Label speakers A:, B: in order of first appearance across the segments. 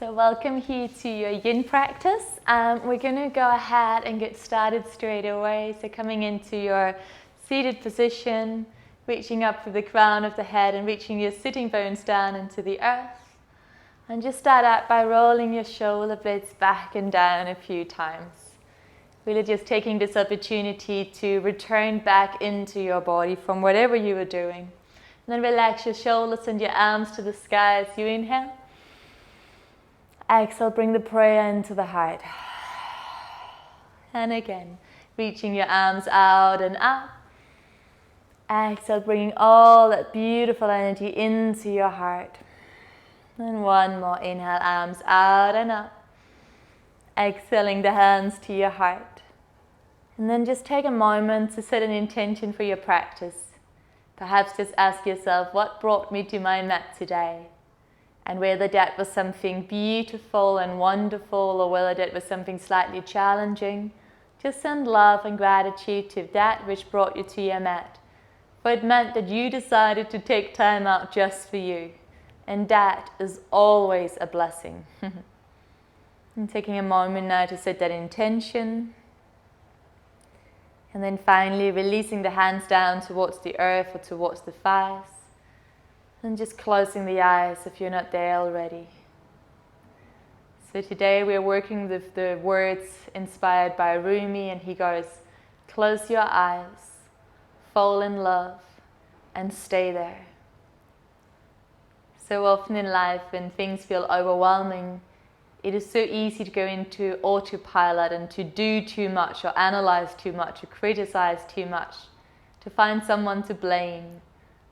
A: So welcome here to your yin practice. We're going to go ahead and get started straight away. So coming into your seated position, reaching up through the crown of the head and reaching your sitting bones down into the earth. And just start out by rolling your shoulder blades back and down a few times. Really just taking this opportunity to return back into your body from whatever you were doing. And then relax your shoulders and your arms to the sky as you inhale. Exhale, bring the prayer into the heart. And again, reaching your arms out and up. Exhale, bringing all that beautiful energy into your heart. And one more inhale, arms out and up. Exhaling the hands to your heart. And then just take a moment to set an intention for your practice. Perhaps just ask yourself, what brought me to my mat today? And whether that was something beautiful and wonderful or whether that was something slightly challenging, just send love and gratitude to that which brought you to your mat. For it meant that you decided to take time out just for you. And that is always a blessing. And taking a moment now to set that intention. And then finally releasing the hands down towards the earth or towards the thighs. And just closing the eyes if you're not there already. So today we're working with the words inspired by Rumi, and he goes, close your eyes, fall in love, and stay there. So often in life when things feel overwhelming, it is so easy to go into autopilot and to do too much or analyze too much or criticize too much, to find someone to blame.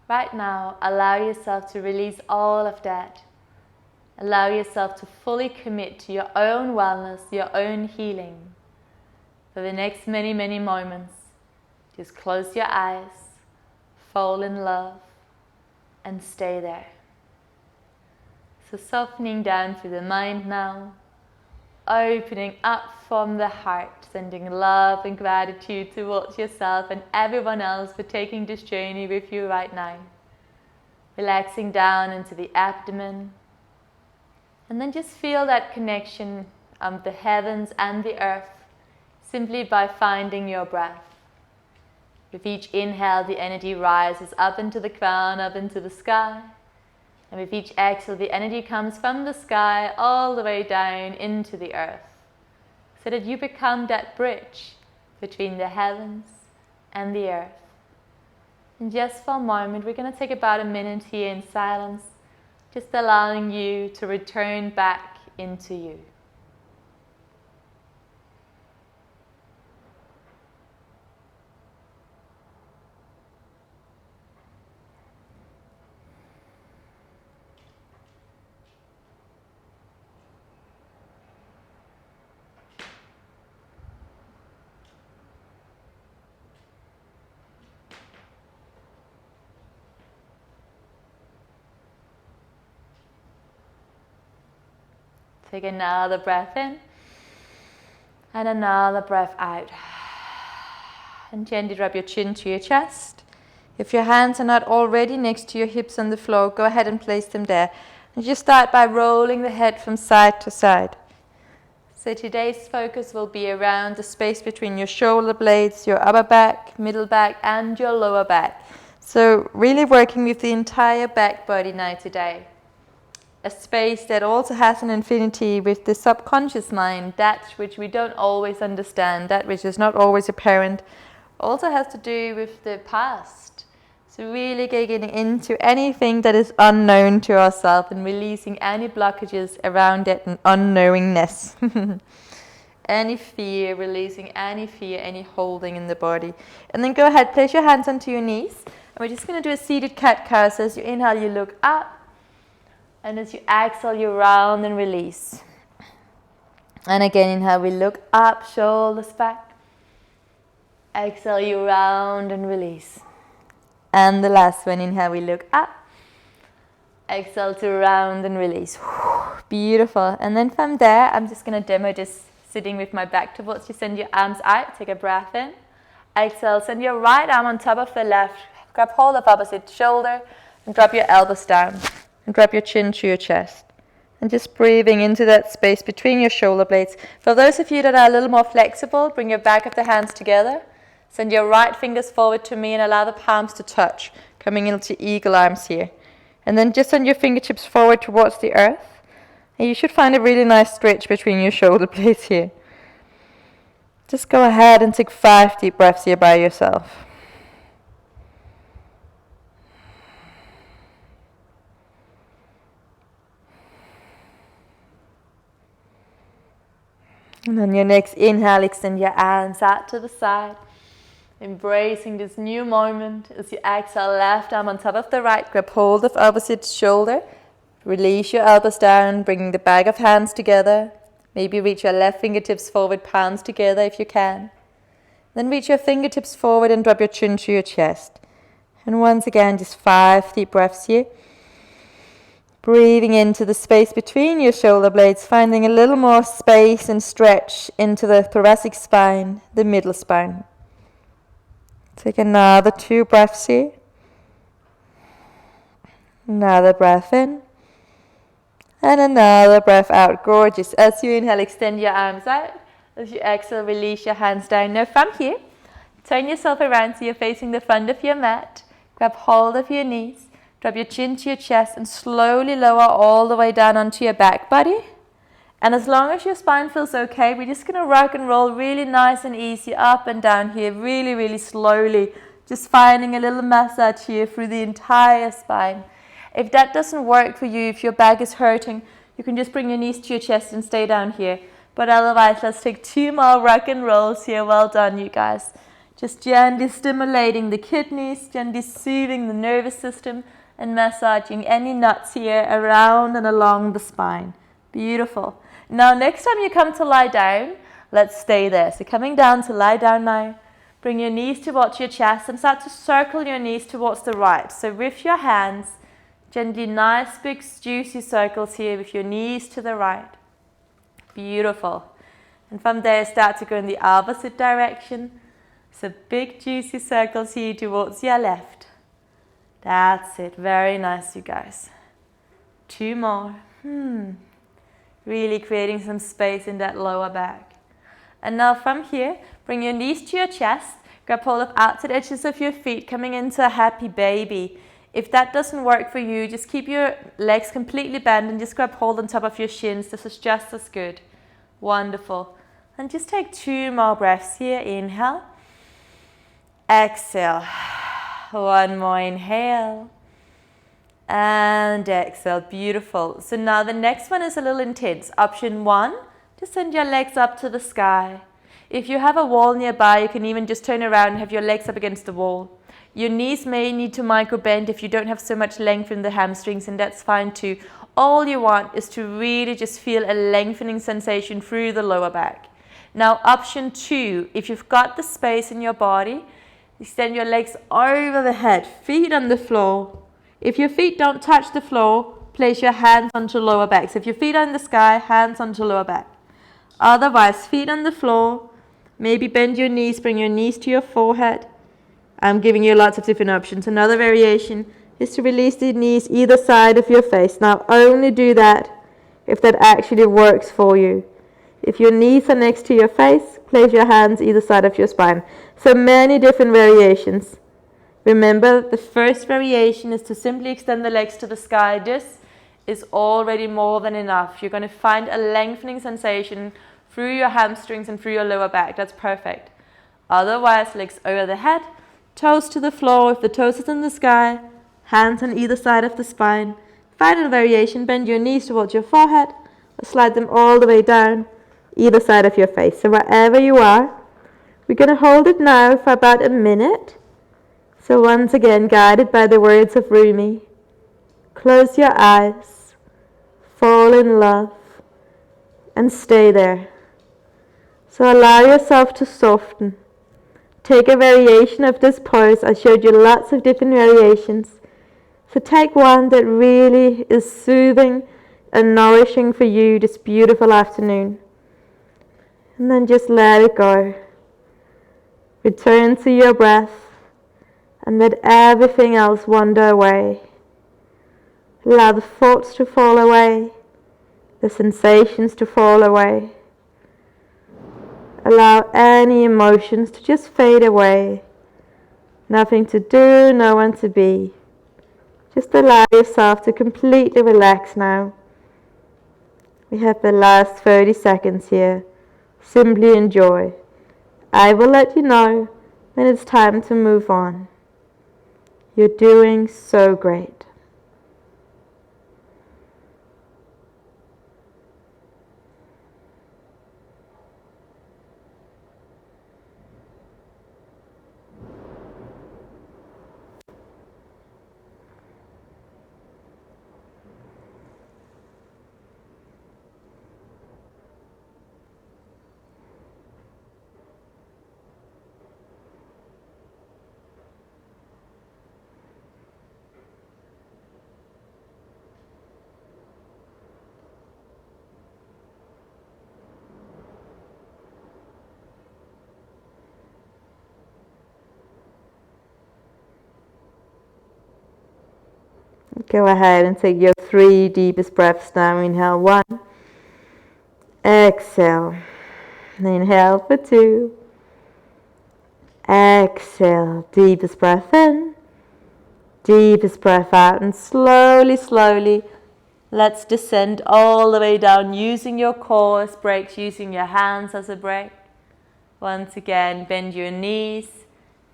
A: Right now, allow yourself to release all of that. Allow yourself to fully commit to your own wellness, your own healing. For the next many, many moments, just close your eyes, fall in love, and stay there. So softening down through the mind now, opening up from the heart, sending love and gratitude towards yourself and everyone else for taking this journey with you right now. Relaxing down into the abdomen. And then just feel that connection of the heavens and the earth simply by finding your breath. With each inhale, the energy rises up into the crown, up into the sky. And with each exhale, the energy comes from the sky all the way down into the earth, so that you become that bridge between the heavens and the earth. And just for a moment, we're going to take about a minute here in silence, just allowing you to return back into you. Take another breath in and another breath out. And gently drop your chin to your chest. If your hands are not already next to your hips on the floor, go ahead and place them there. And just start by rolling the head from side to side. So today's focus will be around the space between your shoulder blades, your upper back, middle back, and your lower back. So really working with the entire back body now today. A space that also has an affinity with the subconscious mind, that which we don't always understand, that which is not always apparent, also has to do with the past. So really getting into anything that is unknown to ourselves and releasing any blockages around that unknowingness. Any fear, releasing any fear, any holding in the body. And then go ahead, place your hands onto your knees. And we're just going to do a seated cat-cow. So as you inhale, you look up. And as you exhale, you round and release. And again, inhale, we look up, shoulders back. Exhale, you round and release. And the last one, inhale, we look up. Exhale to round and release. Beautiful. And then from there, I'm just going to demo this sitting with my back towards you. Send your arms out, take a breath in. Exhale, send your right arm on top of the left. Grab hold of opposite shoulder and drop your elbows down. And drop your chin to your chest. And just breathing into that space between your shoulder blades. For those of you that are a little more flexible, bring your back of the hands together. Send your right fingers forward to me and allow the palms to touch, coming into eagle arms here. And then just send your fingertips forward towards the earth. And you should find a really nice stretch between your shoulder blades here. Just go ahead and take 5 deep breaths here by yourself. And on your next inhale, extend your arms out to the side, embracing this new moment. As you exhale, left arm on top of the right, grab hold of opposite shoulder, release your elbows down, bringing the back of hands together. Maybe reach your left fingertips forward, palms together if you can. Then reach your fingertips forward and drop your chin to your chest. And once again, just 5 deep breaths here. Breathing into the space between your shoulder blades, finding a little more space and stretch into the thoracic spine, the middle spine. Take another 2 breaths here. Another breath in. And another breath out. Gorgeous. As you inhale, extend your arms out. As you exhale, release your hands down. Now from here, turn yourself around so you're facing the front of your mat. Grab hold of your knees. Drop your chin to your chest and slowly lower all the way down onto your back body. And as long as your spine feels okay, we're just going to rock and roll really nice and easy up and down here, really, really slowly. Just finding a little massage here through the entire spine. If that doesn't work for you, if your back is hurting, you can just bring your knees to your chest and stay down here. But otherwise, let's take 2 more rock and rolls here. Well done, you guys. Just gently stimulating the kidneys, gently soothing the nervous system, and massaging any knots here around and along the spine. Beautiful. Now next time you come to lie down, let's stay there. So coming down to lie down now, bring your knees towards your chest and start to circle your knees towards the right. So with your hands, gently nice big juicy circles here with your knees to the right. Beautiful. And from there start to go in the opposite direction. So big juicy circles here towards your left. That's it. Very nice, you guys. 2 more. Really creating some space in that lower back. And now from here, bring your knees to your chest. Grab hold of outside edges of your feet, coming into a happy baby. If that doesn't work for you, just keep your legs completely bent and just grab hold on top of your shins. This is just as good. Wonderful. And just take 2 more breaths here. Inhale. Exhale. 1 more inhale and exhale. Beautiful. So now the next one is a little intense. Option 1, just send your legs up to the sky. If you have a wall nearby, you can even just turn around and have your legs up against the wall. Your knees may need to micro bend if you don't have so much length in the hamstrings, and that's fine too. All you want is to really just feel a lengthening sensation through the lower back. Now option 2, if you've got the space in your body, extend your legs over the head, feet on the floor. If your feet don't touch the floor, place your hands onto lower back. So if your feet are in the sky, hands onto lower back. Otherwise, feet on the floor, maybe bend your knees, bring your knees to your forehead. I'm giving you lots of different options. Another variation is to release the knees either side of your face. Now only do that if that actually works for you. If your knees are next to your face, place your hands either side of your spine. So many different variations. Remember, the first variation is to simply extend the legs to the sky. This is already more than enough. You're going to find a lengthening sensation through your hamstrings and through your lower back. That's perfect. Otherwise, legs over the head, toes to the floor. If the toes is in the sky, hands on either side of the spine. Final variation, bend your knees towards your forehead or slide them all the way down either side of your face. So wherever you are, we're going to hold it now for about a minute. So once again, guided by the words of Rumi, close your eyes, fall in love, and stay there. So allow yourself to soften. Take a variation of this pose. I showed you lots of different variations. So take one that really is soothing and nourishing for you this beautiful afternoon. And then just let it go. Return to your breath and let everything else wander away. Allow the thoughts to fall away. the sensations to fall away. Allow any emotions to just fade away. Nothing to do, no one to be. Just allow yourself to completely relax now. We have the last 30 seconds here. Simply enjoy. I will let you know when it's time to move on. You're doing so great. Go ahead and take your 3 deepest breaths now. Inhale 1. Exhale. Inhale for 2. Exhale. Deepest breath in. Deepest breath out. And slowly, slowly, let's descend all the way down using your core as brakes, using your hands as a brake. Once again, bend your knees.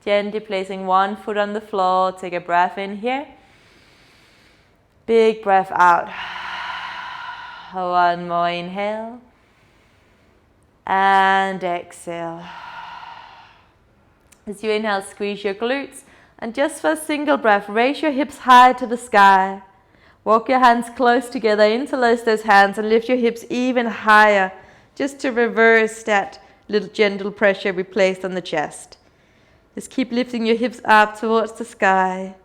A: Gently placing one foot on the floor. Take a breath in here. Big breath out. One more inhale. And exhale. As you inhale, squeeze your glutes. And just for a single breath, raise your hips high to the sky. Walk your hands close together, interlace those hands and lift your hips even higher, just to reverse that little gentle pressure we placed on the chest. Just keep lifting your hips up towards the sky.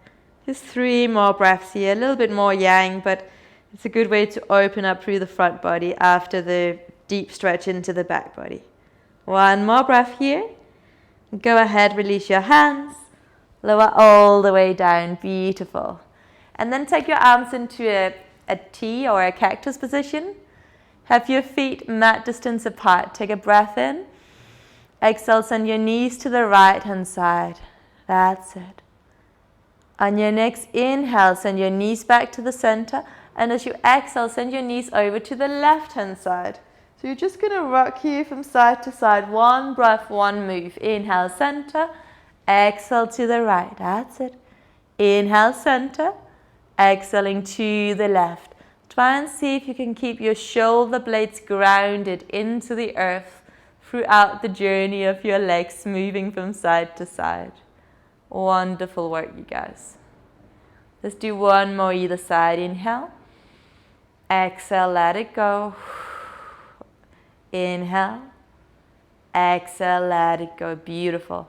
A: Just 3 more breaths here, a little bit more yang, but it's a good way to open up through the front body after the deep stretch into the back body. 1 more breath here. Go ahead, release your hands. Lower all the way down, beautiful. And then take your arms into a T or a cactus position. Have your feet mat distance apart. Take a breath in. Exhale, send your knees to the right hand side. That's it. On your next inhale, send your knees back to the center. And as you exhale, send your knees over to the left hand side. So you're just going to rock here from side to side. 1 breath, 1 move. Inhale, center. Exhale to the right. That's it. Inhale, center. Exhaling to the left. Try and see if you can keep your shoulder blades grounded into the earth throughout the journey of your legs moving from side to side. Wonderful work, you guys. Let's do 1 more either side. Inhale. Exhale, let it go. Inhale. Exhale, let it go. Beautiful.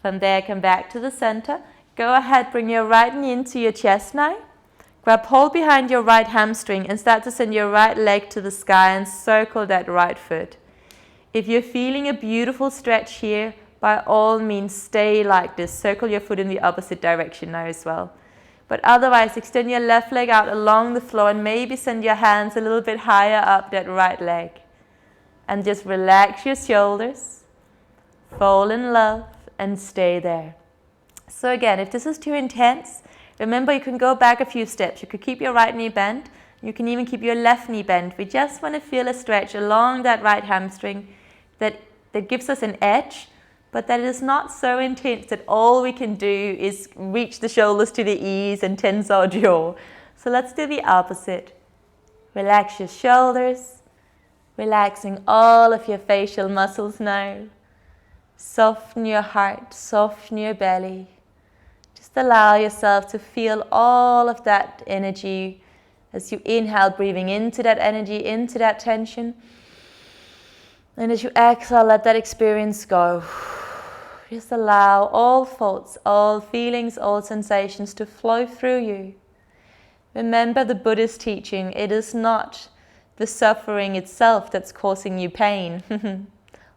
A: From there, come back to the center. Go ahead, bring your right knee into your chest now. Grab hold behind your right hamstring and start to send your right leg to the sky and circle that right foot. If you're feeling a beautiful stretch here, by all means, stay like this. Circle your foot in the opposite direction now as well. But otherwise, extend your left leg out along the floor and maybe send your hands a little bit higher up that right leg. And just relax your shoulders, fall in love, and stay there. So again, if this is too intense, remember you can go back a few steps. You could keep your right knee bent. You can even keep your left knee bent. We just want to feel a stretch along that right hamstring that gives us an edge, but that is not so intense that all we can do is reach the shoulders to the ears and tense our jaw. So let's do the opposite. Relax your shoulders, relaxing all of your facial muscles now. Soften your heart, soften your belly. Just allow yourself to feel all of that energy as you inhale, breathing into that energy, into that tension. And as you exhale, let that experience go. Just allow all thoughts, all feelings, all sensations to flow through you. Remember the Buddhist teaching, it is not the suffering itself that's causing you pain,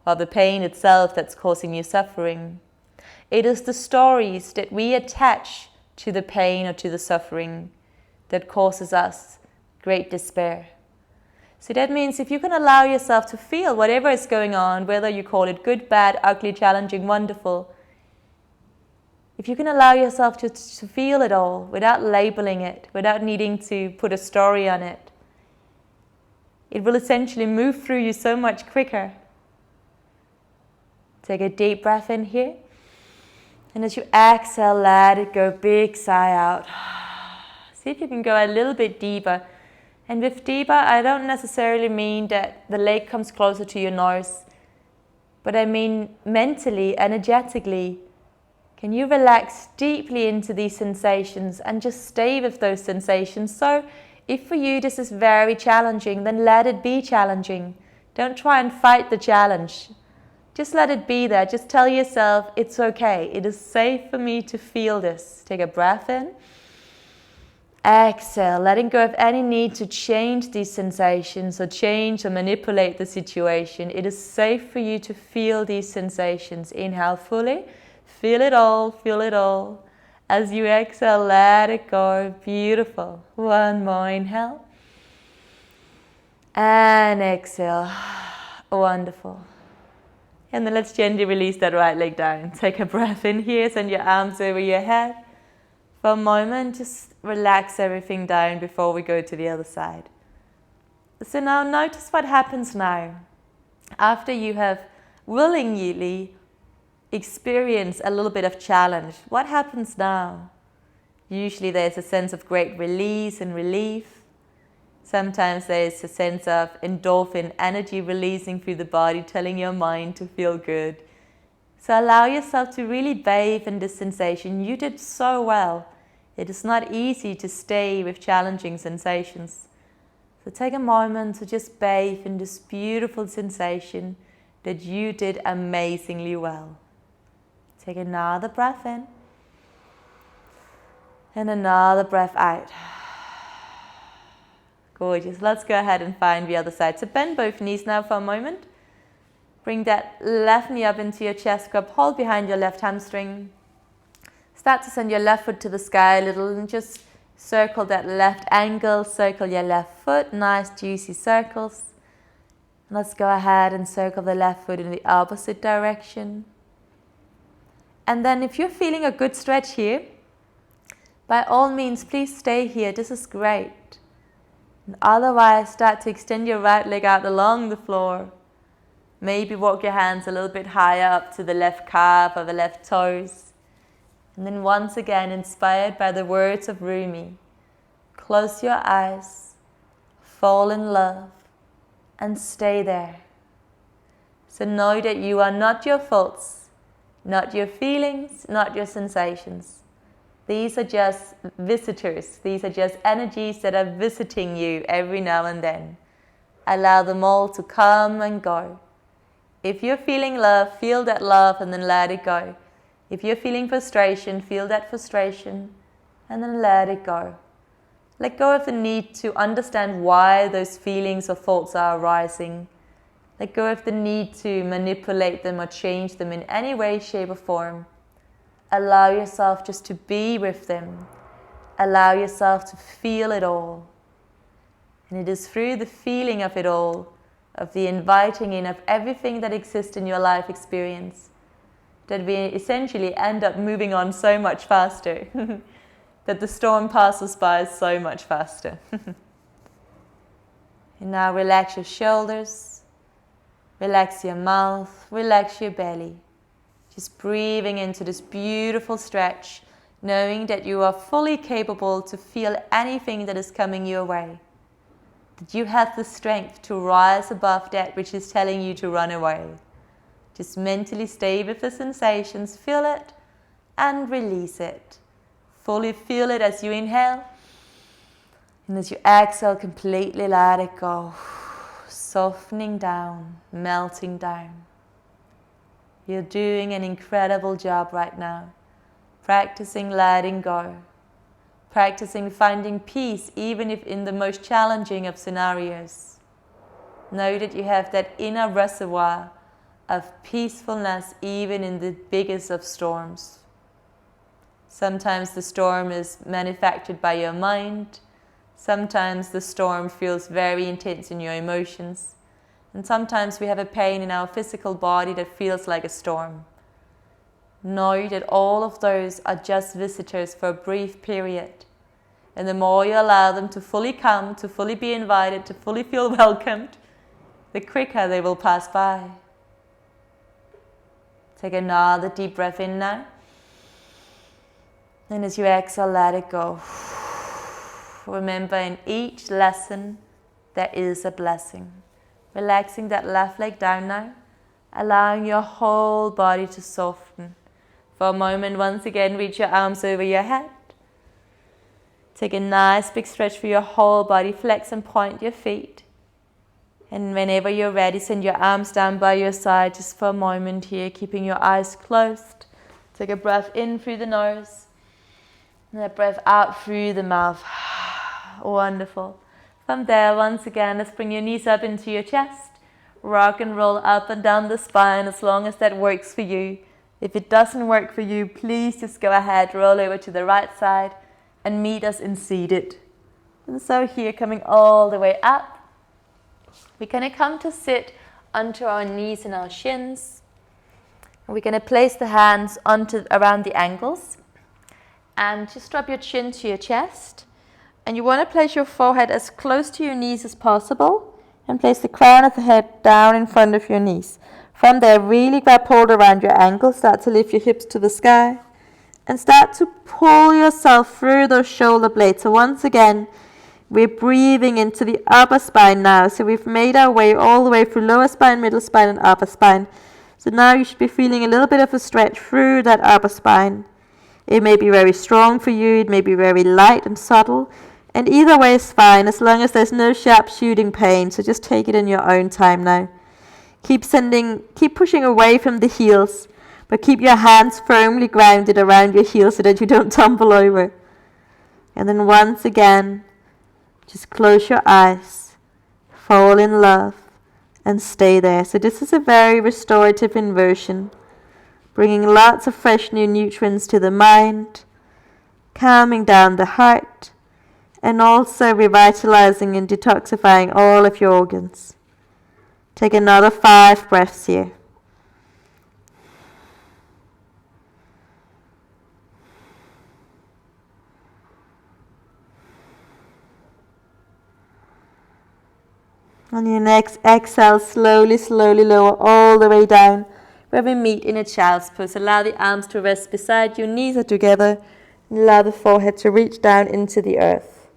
A: or the pain itself that's causing you suffering. It is the stories that we attach to the pain or to the suffering that causes us great despair. So that means if you can allow yourself to feel whatever is going on, whether you call it good, bad, ugly, challenging, wonderful, if you can allow yourself to feel it all without labeling it, without needing to put a story on it, it will essentially move through you so much quicker. Take a deep breath in here. And as you exhale, let it go, big sigh out. See if you can go a little bit deeper. And with deeper, I don't necessarily mean that the leg comes closer to your nose, but I mean mentally, energetically. Can you relax deeply into these sensations and just stay with those sensations? So if for you this is very challenging, then let it be challenging. Don't try and fight the challenge. Just let it be there. Just tell yourself, it's okay. It is safe for me to feel this. Take a breath in. Exhale, letting go of any need to change these sensations or change or manipulate the situation. It is safe for you to feel these sensations. Inhale fully. Feel it all, feel it all. As you exhale, let it go. Beautiful. One more inhale. And exhale. Wonderful. And then let's gently release that right leg down. Take a breath in here, send your arms over your head. For a moment, just relax everything down before we go to the other side. So now notice what happens now. After you have willingly experienced a little bit of challenge, what happens now? Usually there's a sense of great release and relief. Sometimes there's a sense of endorphin energy releasing through the body, telling your mind to feel good. So allow yourself to really bathe in this sensation. You did so well. It is not easy to stay with challenging sensations. So take a moment to just bathe in this beautiful sensation that you did amazingly well. Take another breath in and another breath out. Gorgeous. Let's go ahead and find the other side. So bend both knees now for a moment. Bring that left knee up into your chest, grab hold behind your left hamstring. Start to send your left foot to the sky a little and just circle that left ankle, circle your left foot, nice juicy circles. And let's go ahead and circle the left foot in the opposite direction. And then if you're feeling a good stretch here, by all means, please stay here. This is great. And otherwise, start to extend your right leg out along the floor. Maybe walk your hands a little bit higher up to the left calf or the left toes. And then once again, inspired by the words of Rumi, close your eyes, fall in love, and stay there. So know that you are not your thoughts, not your feelings, not your sensations. These are just visitors. These are just energies that are visiting you every now and then. Allow them all to come and go. If you're feeling love, feel that love and then let it go. If you're feeling frustration, feel that frustration and then let it go. Let go of the need to understand why those feelings or thoughts are arising. Let go of the need to manipulate them or change them in any way, shape or form. Allow yourself just to be with them. Allow yourself to feel it all. And it is through the feeling of it all, of the inviting in of everything that exists in your life experience, that we essentially end up moving on so much faster, that the storm passes by so much faster. And now relax your shoulders, relax your mouth, relax your belly. Just breathing into this beautiful stretch, knowing that you are fully capable to feel anything that is coming your way. That you have the strength to rise above that which is telling you to run away. Just mentally stay with the sensations, feel it and release it. Fully feel it as you inhale. And as you exhale, completely let it go. Softening down, melting down. You're doing an incredible job right now. Practicing letting go. Practicing finding peace even if in the most challenging of scenarios. Know that you have that inner reservoir of peacefulness even in the biggest of storms. Sometimes the storm is manufactured by your mind. Sometimes the storm feels very intense in your emotions. And sometimes we have a pain in our physical body that feels like a storm. Know that all of those are just visitors for a brief period. And the more you allow them to fully come, to fully be invited, to fully feel welcomed, the quicker they will pass by. Take another deep breath in now. And as you exhale, let it go. Remember, in each lesson, there is a blessing. Relaxing that left leg down now, allowing your whole body to soften. For a moment, once again, reach your arms over your head. Take a nice big stretch for your whole body. Flex and point your feet. And whenever you're ready, send your arms down by your side just for a moment here, keeping your eyes closed. Take a breath in through the nose. And a breath out through the mouth. Wonderful. From there, once again, let's bring your knees up into your chest. Rock and roll up and down the spine as long as that works for you. If it doesn't work for you, please just go ahead, roll over to the right side and meet us in seated. And so here, coming all the way up, we're going to come to sit onto our knees and our shins. And we're going to place the hands around the ankles. And just drop your chin to your chest. And you want to place your forehead as close to your knees as possible. And place the crown of the head down in front of your knees. From there, really grab hold around your ankles. Start to lift your hips to the sky. And start to pull yourself through those shoulder blades. So once again, we're breathing into the upper spine now. So we've made our way all the way through lower spine, middle spine, and upper spine. So now you should be feeling a little bit of a stretch through that upper spine. It may be very strong for you. It may be very light and subtle. And either way is fine, as long as there's no sharp shooting pain. So just take it in your own time now. Keep pushing away from the heels, but keep your hands firmly grounded around your heels so that you don't tumble over. And then once again, just close your eyes, fall in love, and stay there. So this is a very restorative inversion, bringing lots of fresh new nutrients to the mind, calming down the heart, and also revitalizing and detoxifying all of your organs. Take another 5 breaths here. On your next exhale, slowly lower all the way down, where we meet in a child's pose. Allow the arms to rest beside you, knees are together, and allow the forehead to reach down into the earth.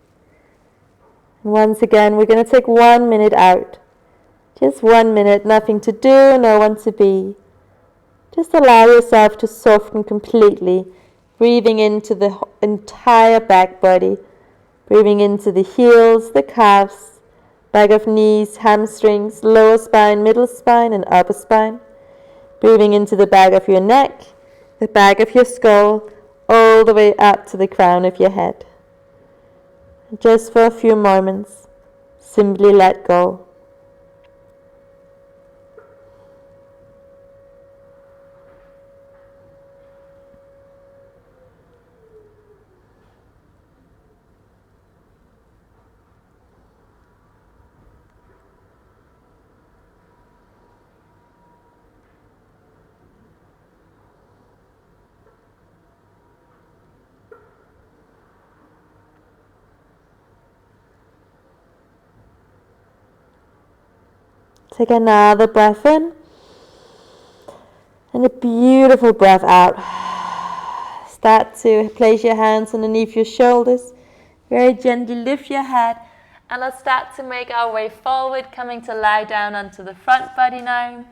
A: And once again, we're going to take 1 minute out. Just 1 minute, nothing to do, no one to be. Just allow yourself to soften completely, breathing into the entire back body, breathing into the heels, the calves, back of knees, hamstrings, lower spine, middle spine, and upper spine. Breathing into the back of your neck, the back of your skull, all the way up to the crown of your head. Just for a few moments, simply let go. Take another breath in and a beautiful breath out. Start to place your hands underneath your shoulders. Very gently lift your head, and let's start to make our way forward, coming to lie down onto the front body now. And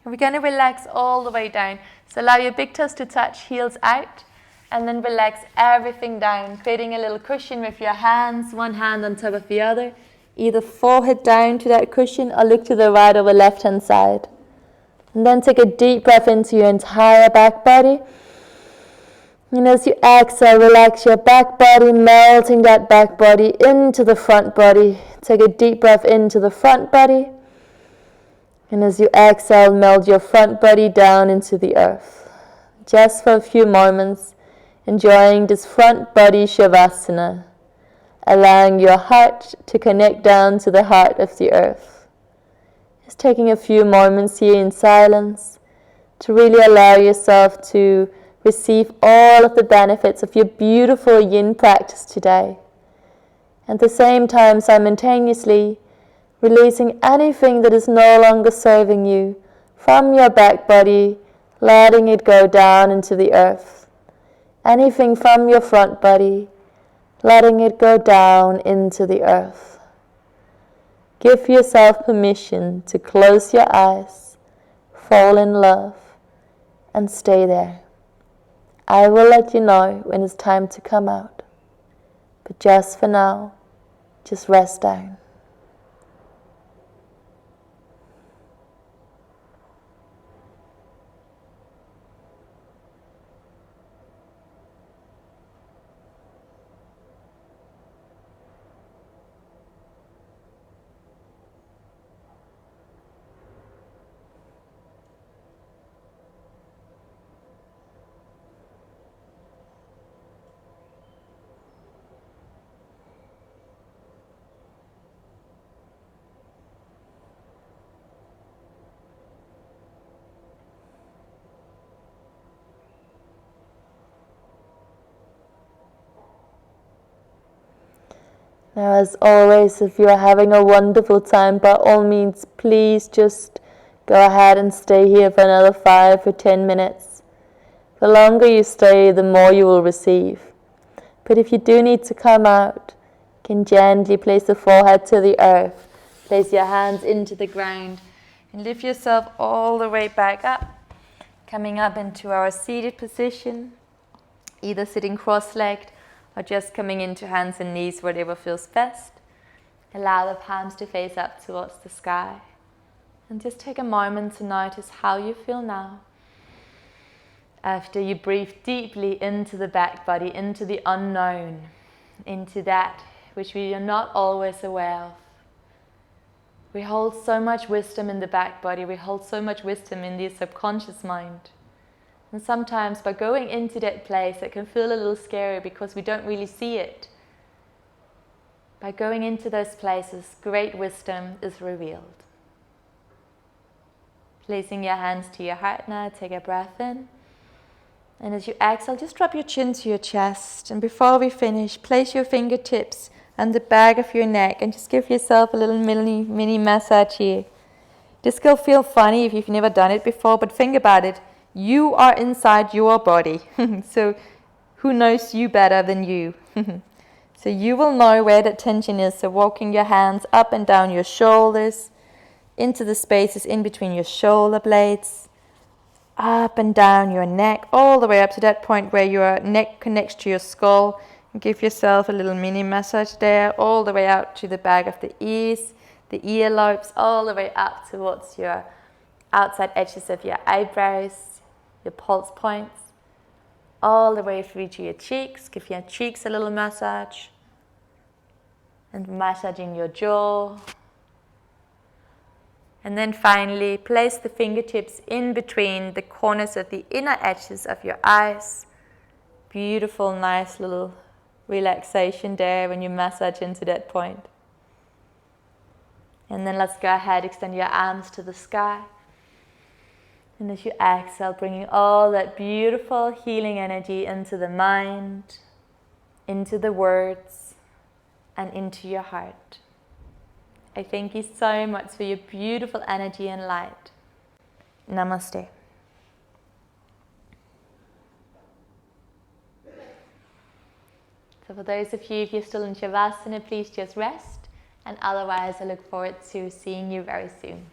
A: we're going to relax all the way down. So allow your big toes to touch, heels out, and then relax everything down, creating a little cushion with your hands, one hand on top of the other. Either forehead down to that cushion or look to the right or the left hand side. And then take a deep breath into your entire back body. And as you exhale, relax your back body, melting that back body into the front body. Take a deep breath into the front body. And as you exhale, melt your front body down into the earth. Just for a few moments, enjoying this front body Shavasana. allowing your heart to connect down to the heart of the earth. Just taking a few moments here in silence to really allow yourself to receive all of the benefits of your beautiful yin practice today. At the same time, simultaneously, releasing anything that is no longer serving you from your back body, letting it go down into the earth. Anything from your front body, letting it go down into the earth. Give yourself permission to close your eyes, fall in love, and stay there. I will let you know when it's time to come out. But just for now, just rest down. Now, as always, if you are having a wonderful time, by all means, please just go ahead and stay here for another 5 or 10 minutes. The longer you stay, the more you will receive. But if you do need to come out, you can gently place the forehead to the earth, place your hands into the ground, and lift yourself all the way back up, coming up into our seated position, either sitting cross-legged or just coming into hands and knees, whatever feels best. Allow the palms to face up towards the sky. And just take a moment to notice how you feel now. After you breathe deeply into the back body, into the unknown, into that which we are not always aware of. We hold so much wisdom in the back body, we hold so much wisdom in the subconscious mind. And sometimes by going into that place, it can feel a little scary because we don't really see it. By going into those places, great wisdom is revealed. Placing your hands to your heart now, take a breath in. And as you exhale, just drop your chin to your chest. And before we finish, place your fingertips on the back of your neck and just give yourself a little mini massage here. This can feel funny if you've never done it before, but think about it. You are inside your body, so who knows you better than you? So you will know where that tension is, so walking your hands up and down your shoulders, into the spaces in between your shoulder blades, up and down your neck, all the way up to that point where your neck connects to your skull, and give yourself a little mini massage there, all the way out to the back of the ears, the earlobes, all the way up towards your outside edges of your eyebrows, your pulse points, all the way through to your cheeks. Give your cheeks a little massage. And massaging your jaw. And then finally, place the fingertips in between the corners of the inner edges of your eyes. Beautiful, nice little relaxation there when you massage into that point. And then let's go ahead, extend your arms to the sky. And as you exhale, bringing all that beautiful healing energy into the mind, into the words, and into your heart. I thank you so much for your beautiful energy and light. Namaste. So for those of you, if you're still in Shavasana, please just rest. And otherwise, I look forward to seeing you very soon.